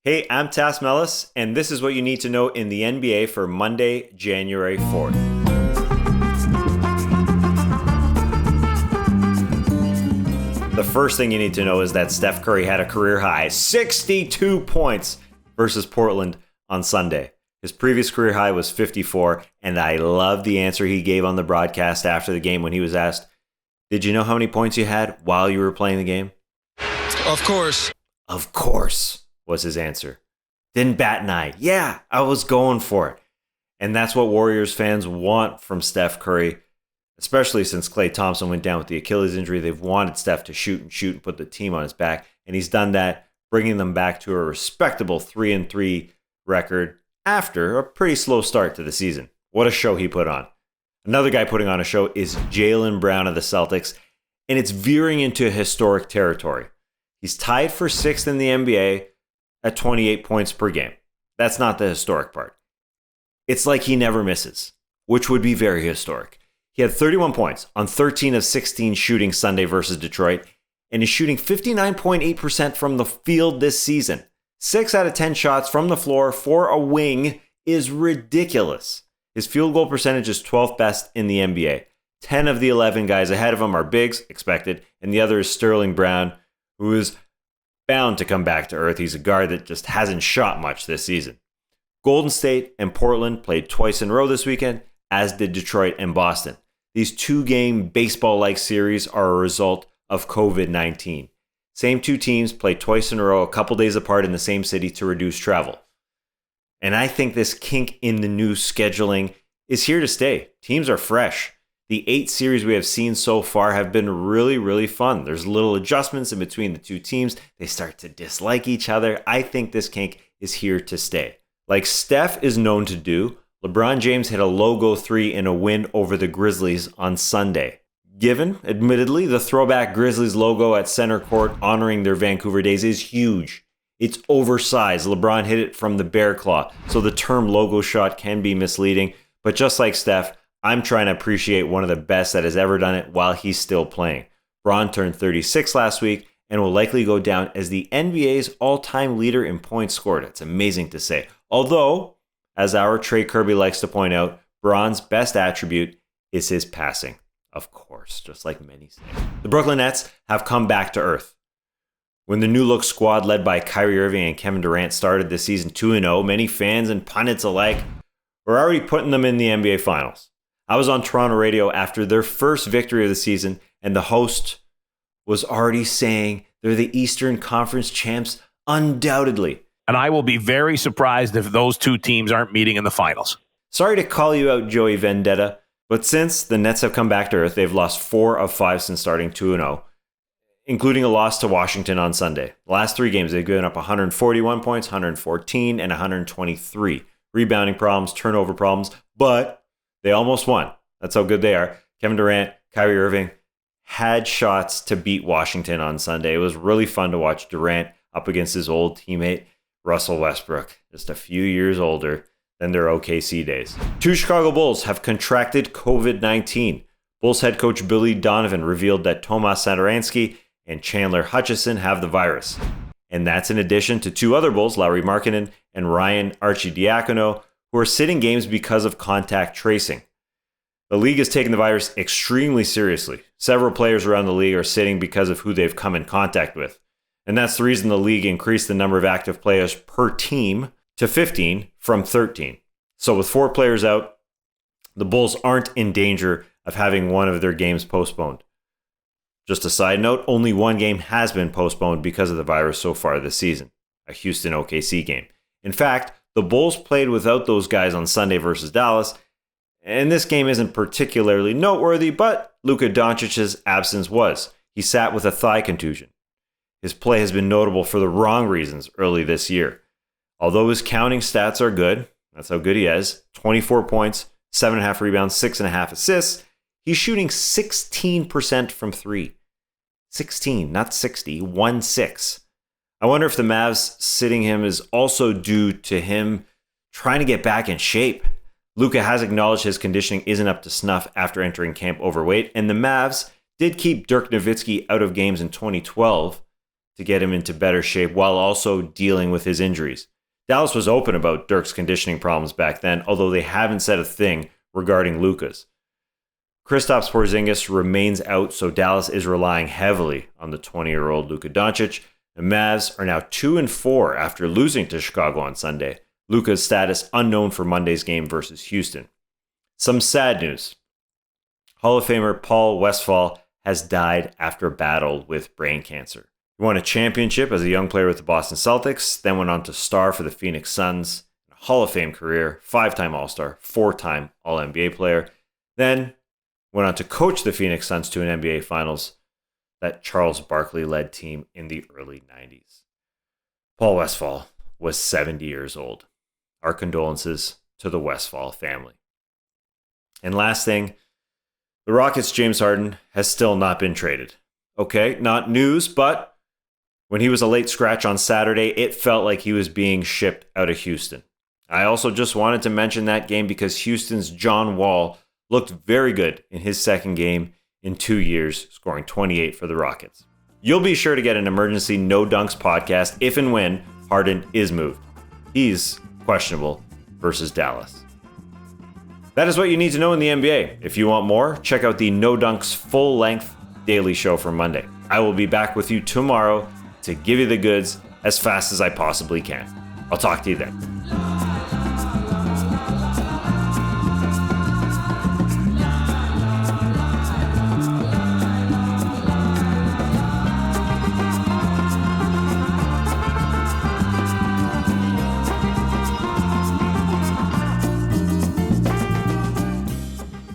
Hey, I'm Tass Mellis, and this is what you need to know in the NBA for Monday, January 4th. The first thing you need to know is that Steph Curry had a career high 62 points versus Portland on Sunday. His previous career high was 54, and I love the answer he gave on the broadcast after the game when he was asked, "Did you know how many points you had while you were playing the game?" Of course. Of course, was his answer. Didn't bat an eye. Yeah, I was going for it. And that's what Warriors fans want from Steph Curry, especially since Klay Thompson went down with the Achilles injury. They've wanted Steph to shoot and put the team on his back, and he's done that, bringing them back to a respectable 3-3 record after a pretty slow start to the season. What a show he put on. Another guy putting on a show is Jaylen Brown of the Celtics, and it's veering into historic territory. He's tied for 6th in the NBA at 28 points per game. That's not the historic part. It's like he never misses, which would be very historic. He had 31 points on 13 of 16 shooting Sunday versus Detroit, and is shooting 59.8% from the field this season. 6 out of 10 shots from the floor for a wing is ridiculous. His field goal percentage is 12th best in the NBA. 10 of the 11 guys ahead of him are bigs, expected, and the other is Sterling Brown, who is bound to come back to earth. He's a guard that just hasn't shot much this season. Golden State and Portland played twice in a row this weekend, as did Detroit and Boston. These 2-game baseball-like series are a result of COVID-19. Same 2 teams played twice in a row, a couple days apart in the same city to reduce travel. And I think this kink in the new scheduling is here to stay. Teams are fresh. The 8 series we have seen so far have been really, really fun. There's little adjustments in between the 2 teams. They start to dislike each other. I think this kink is here to stay. Like Steph is known to do, LeBron James hit a logo 3 in a win over the Grizzlies on Sunday. Given, admittedly, the throwback Grizzlies logo at center court honoring their Vancouver days is huge. It's oversized. LeBron hit it from the bear claw, so the term logo shot can be misleading. But just like Steph, I'm trying to appreciate one of the best that has ever done it while he's still playing. Braun turned 36 last week and will likely go down as the NBA's all-time leader in points scored. It's amazing to say. Although, as our Trey Kirby likes to point out, Braun's best attribute is his passing. Of course, just like many say. The Brooklyn Nets have come back to earth. When the new look squad led by Kyrie Irving and Kevin Durant started this season 2-0, many fans and pundits alike were already putting them in the NBA Finals. I was on Toronto radio after their first victory of the season, and the host was already saying they're the Eastern Conference champs undoubtedly. And I will be very surprised if those 2 teams aren't meeting in the finals. Sorry to call you out, Joey Vendetta, but since the Nets have come back to earth, they've lost 4 of 5 since starting 2-0, including a loss to Washington on Sunday. The last 3 games, they've given up 141 points, 114, and 123. Rebounding problems, turnover problems, but they almost won. That's how good they are. Kevin Durant, Kyrie Irving had shots to beat Washington on Sunday. It was really fun to watch Durant up against his old teammate, Russell Westbrook, just a few years older than their OKC days. 2 Chicago Bulls have contracted COVID-19. Bulls head coach Billy Donovan revealed that Tomas Satoransky and Chandler Hutchison have the virus. And that's in addition to 2 other Bulls, Lauri Markkanen and Ryan Arcidiacono, who are sitting games because of contact tracing. The league has taken the virus extremely seriously. Several players around the league are sitting because of who they've come in contact with. And that's the reason the league increased the number of active players per team to 15 from 13. So with 4 players out, the Bulls aren't in danger of having one of their games postponed. Just a side note, only 1 game has been postponed because of the virus so far this season, a Houston OKC game. In fact, the Bulls played without those guys on Sunday versus Dallas, and this game isn't particularly noteworthy, but Luka Doncic's absence was. He sat with a thigh contusion. His play has been notable for the wrong reasons early this year. Although his counting stats are good, that's how good he is, 24 points, 7.5 rebounds, 6.5 assists, he's shooting 16% from 3. 16, not 60, 1-6. I wonder if the Mavs sitting him is also due to him trying to get back in shape. Luka has acknowledged his conditioning isn't up to snuff after entering camp overweight, and the Mavs did keep Dirk Nowitzki out of games in 2012 to get him into better shape while also dealing with his injuries. Dallas was open about Dirk's conditioning problems back then, although they haven't said a thing regarding Luka's. Kristaps Porzingis remains out, so Dallas is relying heavily on the 20-year-old Luka Doncic. The Mavs are now 2-4 after losing to Chicago on Sunday. Luka's status unknown for Monday's game versus Houston. Some sad news. Hall of Famer Paul Westphal has died after a battle with brain cancer. He won a championship as a young player with the Boston Celtics, then went on to star for the Phoenix Suns, a Hall of Fame career, 5-time All-Star, 4-time All-NBA player, then went on to coach the Phoenix Suns to an NBA Finals, that Charles Barkley-led team in the early 90s. Paul Westphal was 70 years old. Our condolences to the Westfall family. And last thing, the Rockets' James Harden has still not been traded. Okay, not news, but when he was a late scratch on Saturday, it felt like he was being shipped out of Houston. I also just wanted to mention that game because Houston's John Wall looked very good in his second game in 2 years, scoring 28 for the Rockets. You'll be sure to get an emergency No Dunks podcast if and when Harden is moved. He's questionable versus Dallas. That is what you need to know in the NBA. If you want more, check out the No Dunks full-length daily show for Monday. I will be back with you tomorrow to give you the goods as fast as I possibly can. I'll talk to you then.